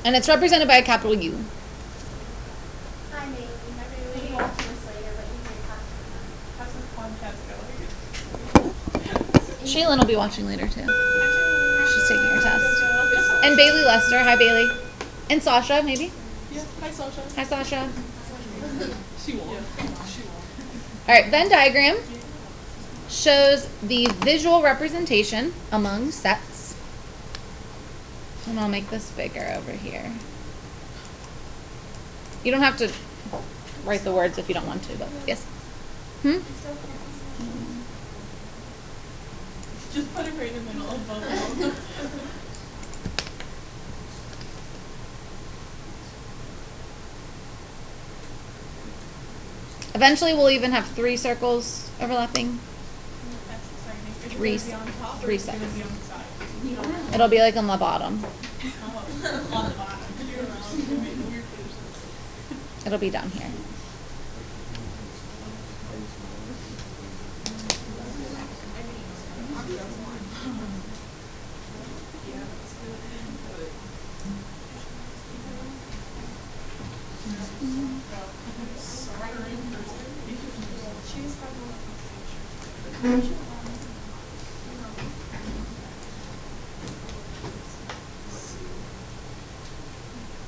And it's represented by a capital U. Hi, Bailey. We'll be watching this later, but you can talk. How's this podcast going? Shaylin will be watching later too. She's taking her test. And Bailey Lester. Hi, Bailey. And Sasha, maybe? Yeah. Hi, Sasha. Hi, Sasha. She won't. All right, Venn diagram shows the visual representation among sets. And I'll make this bigger over here. You don't have to write the words if you don't want to, but yes. Just put it right in the middle of both of them. Eventually, we'll even have 3 circles overlapping. That's exciting. Is it Three gonna be on top or three is it gonna sets. be on the side? It'll be like on the bottom. Oh, on the bottom. It'll be down here.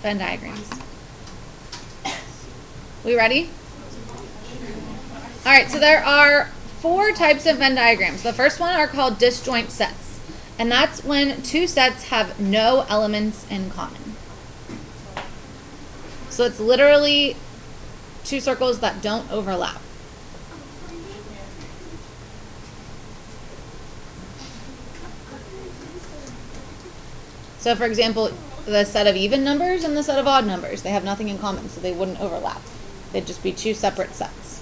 Venn diagrams. We ready? All right, so there are 4 types of Venn diagrams. The first one are called disjoint sets, and that's when 2 sets have no elements in common. So it's literally 2 circles that don't overlap. So for example, the set of even numbers and the set of odd numbers, they have nothing in common, so they wouldn't overlap. They'd just be 2 separate sets.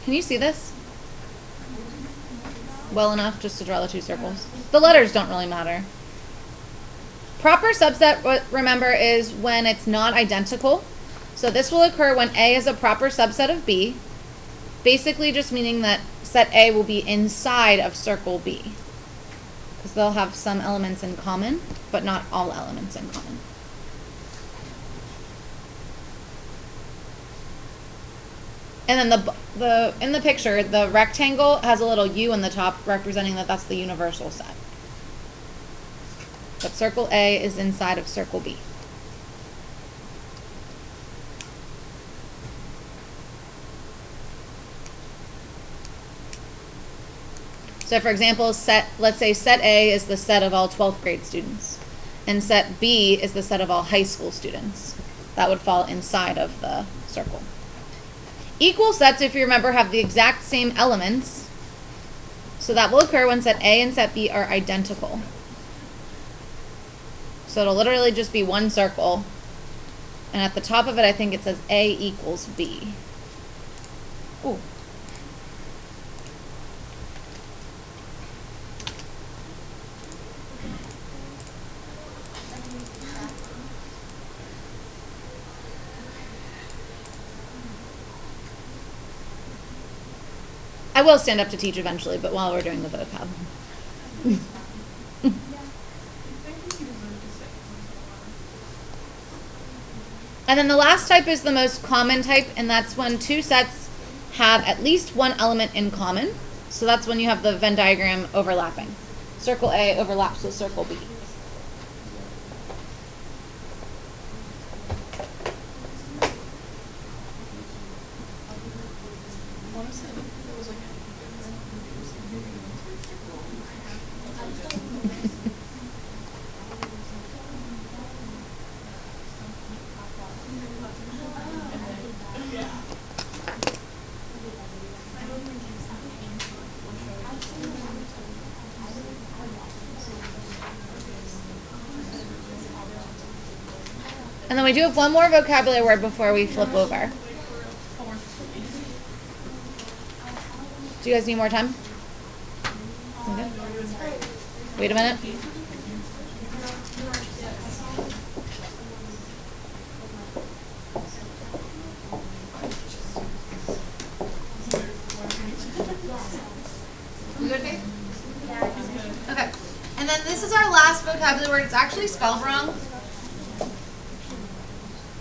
Can you see this well enough just to draw the 2 circles? The letters don't really matter. Proper subset, remember, is when it's not identical. So this will occur when A is a proper subset of B, basically just meaning that set A will be inside of circle B, because they'll have some elements in common, but not all elements in common. And then in the picture, the rectangle has a little U in the top, representing that that's the universal set. But circle A is inside of circle B. So for example, let's say set A is the set of all 12th grade students, and set B is the set of all high school students. That would fall inside of the circle. Equal sets, if you remember, have the exact same elements. So that will occur when set A and set B are identical. So it'll literally just be 1 circle. And at the top of it, I think it says A equals B. Ooh. I will stand up to teach eventually, but while we're doing the vocab. And then the last type is the most common type, and that's when 2 sets have at least 1 element in common. So that's when you have the Venn diagram overlapping. Circle A overlaps with circle B. And then we do have one more vocabulary word before we flip over. Do you guys need more time? Okay. Wait a minute. actually spelled wrong.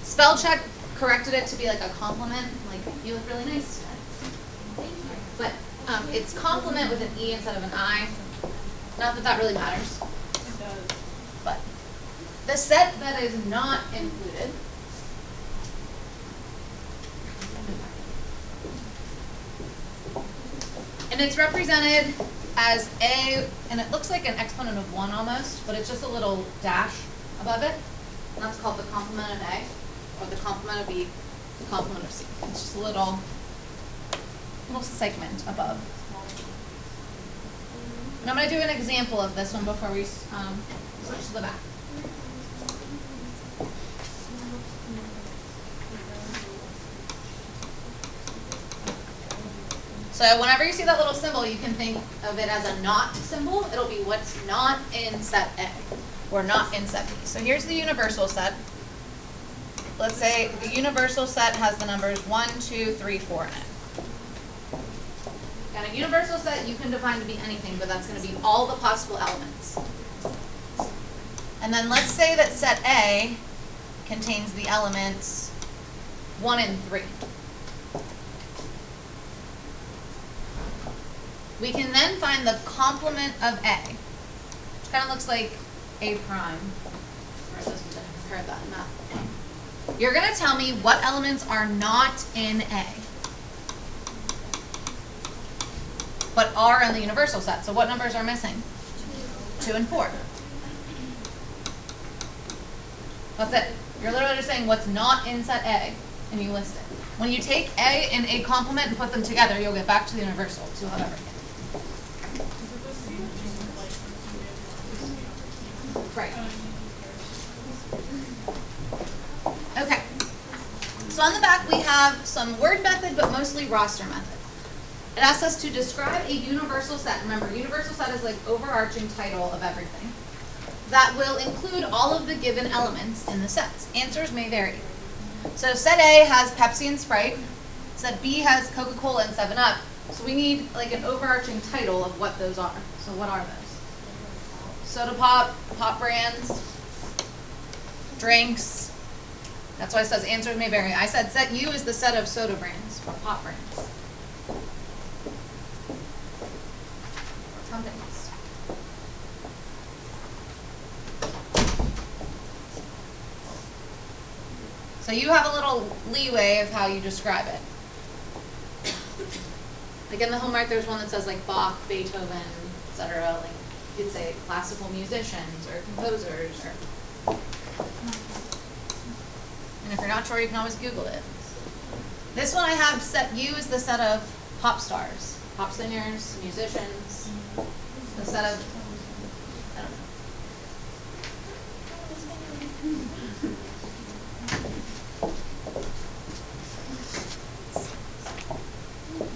Spell check corrected it to be like a compliment, like you look really nice today. Thank you. But it's compliment with an E instead of an I. Not that that really matters. It does. But the set that is not included and it's represented as A, and it looks like an exponent of 1 almost, but it's just a little dash above it. And that's called the complement of A, or the complement of B, the complement of C. It's just a little segment above. And I'm going to do an example of this one before we switch to the back. So whenever you see that little symbol, you can think of it as a not symbol. It'll be what's not in set A, or not in set B. So here's the universal set. Let's say the universal set has the numbers 1, 2, 3, 4 in it. And a universal set you can define to be anything, but that's going to be all the possible elements. And then let's say that set A contains the elements 1 and 3. We can then find the complement of A, which kind of looks like A prime. Or this was heard that in math. You're going to tell me what elements are not in A, but are in the universal set. So what numbers are missing? 2 and 4. That's it. You're literally just saying what's not in set A, and you list it. When you take A and A complement and put them together, you'll get back to the universal. So you'll have everything. Right. Okay. So on the back we have some word method, but mostly roster method. It asks us to describe a universal set. Remember, universal set is like overarching title of everything. That will include all of the given elements in the sets. Answers may vary. So set A has Pepsi and Sprite. Set B has Coca-Cola and 7-Up. So we need like an overarching title of what those are. So what are those? Soda pop, pop brands, drinks. That's why it says answers may vary. I said set U is the set of soda brands or pop brands. Or companies. So you have a little leeway of how you describe it. Like in the homework, there's one that says like Bach, Beethoven, etc. Like you could say classical musicians or composers. And if you're not sure, you can always Google it. This one I have set U is the set of pop stars, pop singers, musicians. The set of, I don't know.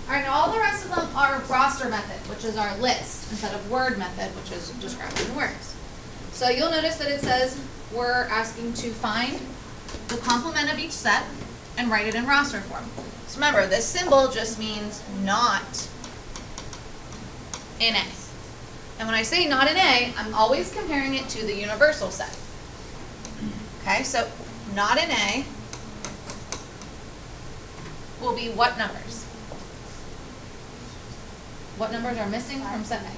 All right, now all the rest of them are roster method, which is our list, instead of word method, which is described in words. So you'll notice that it says we're asking to find the complement of each set and write it in roster form. So remember, this symbol just means not in A. And when I say not in A, I'm always comparing it to the universal set. Okay, so not in A will be what numbers? What numbers are missing from set A?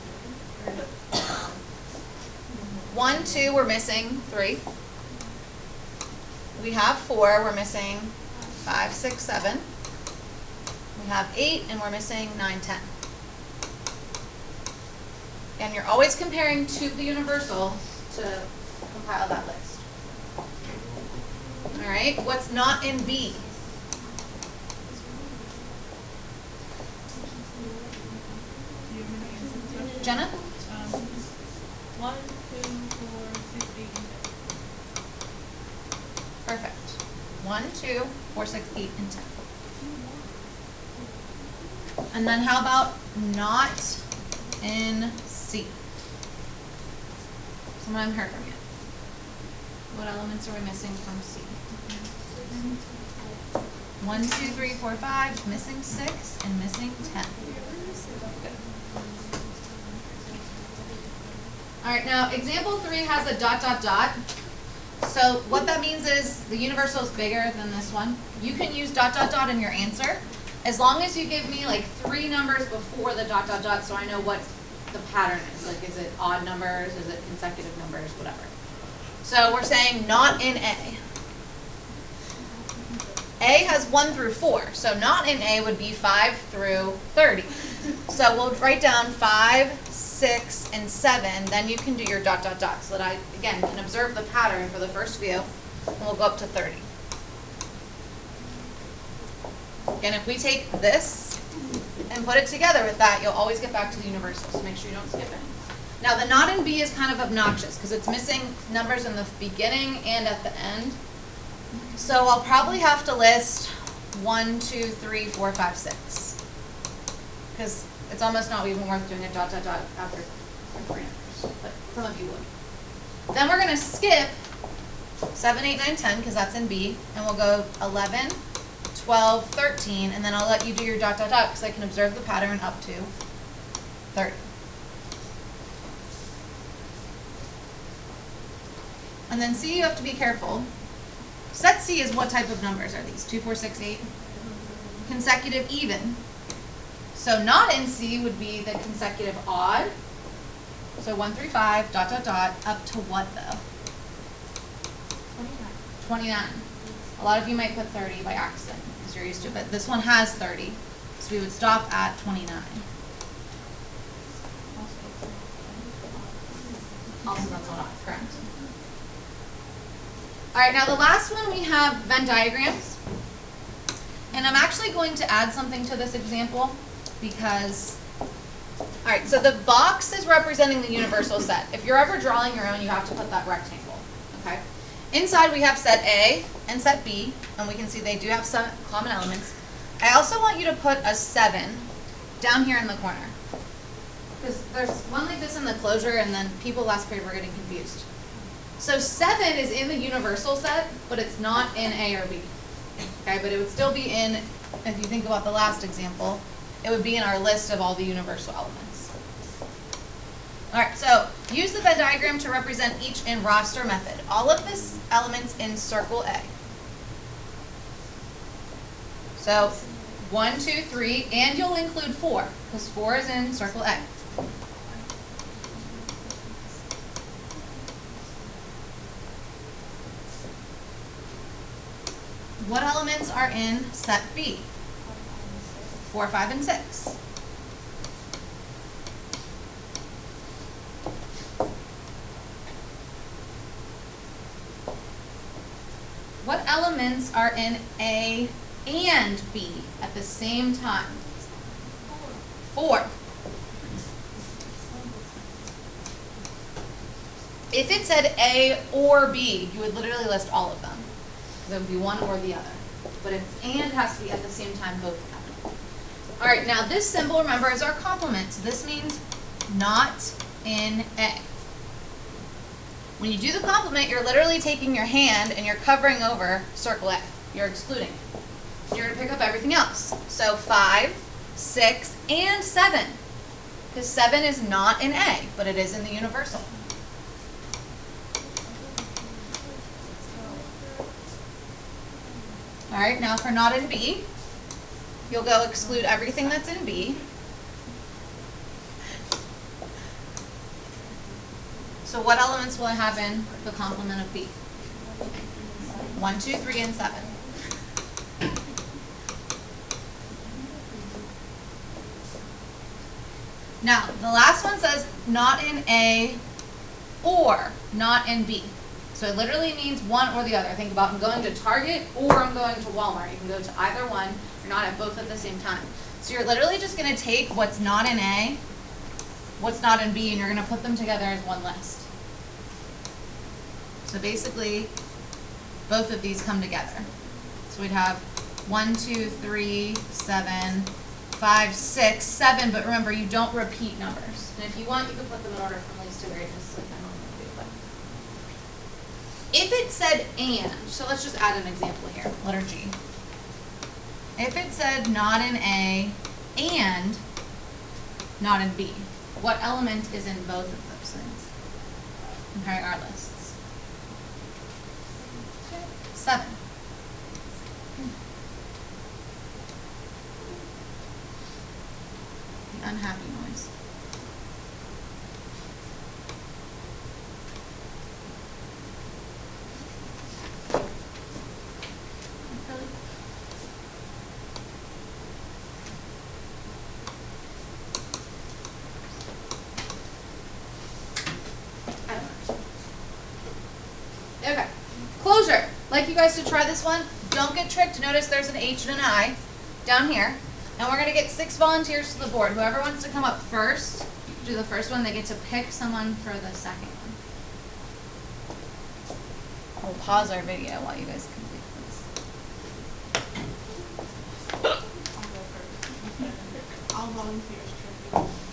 1, 2, we're missing 3. We have 4, we're missing 5, 6, 7. We have 8, and we're missing 9, 10. And you're always comparing to the universal to compile that list. All right, what's not in B? Jenna? 1, 2, 4, 6, 8, and 10. Perfect. 1, 2, 4, 6, 8, and 10. And then how about not in C? Someone haven't heard from yet. What elements are we missing from C? 1, 2, 3, 4, 5, missing 6, and missing 10. Good. All right, now example 3 has a dot, dot, dot. So what that means is the universal is bigger than this one. You can use dot, dot, dot in your answer as long as you give me like 3 numbers before the dot, dot, dot so I know what the pattern is. Like, is it odd numbers? Is it consecutive numbers? Whatever. So we're saying not in A. A has 1 through 4. So not in A would be 5 through 30. So we'll write down 5, 6, and 7. Then you can do your dot, dot, dot so that I, again, can observe the pattern for the first few. And we'll go up to 30. And if we take this and put it together with that, you'll always get back to the universal. So make sure you don't skip it. Now the not in B is kind of obnoxious because it's missing numbers in the beginning and at the end. So I'll probably have to list 1, 2, 3, 4, 5, 6. Because it's almost not even worth doing a dot, dot, dot after 3 numbers. But some of you would. Then we're going to skip 7, 8, 9, 10 because that's in B. And we'll go 11, 12, 13. And then I'll let you do your dot, dot, dot because I can observe the pattern up to 30. And then C, you have to be careful. Set C is what type of numbers are these? 2, 4, 6, 8? Consecutive even. So not in C would be the consecutive odd. So 1 through 5, dot, dot, dot, up to what though? 29. A lot of you might put 30 by accident because you're used to it, but this one has 30. So we would stop at 29. Also, that's not correct. All right, now the last one we have Venn diagrams. And I'm actually going to add something to this example because, all right, so the box is representing the universal set. If you're ever drawing your own, you have to put that rectangle, okay? Inside we have set A and set B, and we can see they do have some common elements. I also want you to put a 7 down here in the corner because there's one like this in the closure, and then people last period were getting confused. So 7 is in the universal set, but it's not in A or B. Okay, but it would still be in, if you think about the last example, it would be in our list of all the universal elements. All right, so use the Venn diagram to represent each in roster method. All of this elements in circle A. So 1, 2, 3, and you'll include 4, because 4 is in circle A. What elements are in set B? 4, 5, and 6. What elements are in A and B at the same time? 4. If it said A or B, you would literally list all of them. There would be one or the other. But it's and has to be at the same time, both of them. All right, now this symbol, remember, is our complement. So this means not in A. When you do the complement, you're literally taking your hand and you're covering over circle A. You're excluding it. You're going to pick up everything else. So 5, 6, and 7. Because 7 is not in A, but it is in the universal. All right, now for not in B, you'll go exclude everything that's in B. So what elements will I have in the complement of B? 1, 2, 3, and 7. Now, the last one says not in A or not in B. So it literally means one or the other. Think about I'm going to Target or I'm going to Walmart. You can go to either one. You're not at both at the same time. So you're literally just going to take what's not in A, what's not in B, and you're going to put them together as one list. So basically, both of these come together. So we'd have 1, 2, 3, 7, 5, 6, 7, but remember, you don't repeat numbers. And if you want, you can put them in order from least to greatest, like I normally do. But if it said and, so let's just add an example here, letter G. If it said not in A and not in B, what element is in both of those things? comparing our lists. 7. The unhappy noise. Okay. Closure. Like you guys to try this one. Don't get tricked. Notice there's an H and an I down here. And we're going to get 6 volunteers to the board. Whoever wants to come up first, do the first one, they get to pick someone for the second one. We'll pause our video while you guys complete this. All volunteers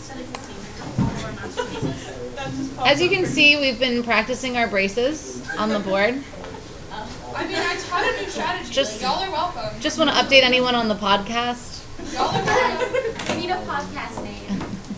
So they can see all of our masterpieces. As you can see, we've been practicing our braces on the board. I mean, I taught a new strategy. Just- Y'all are welcome. Just want to update anyone on the podcast. Y'all are welcome. We need a podcast name.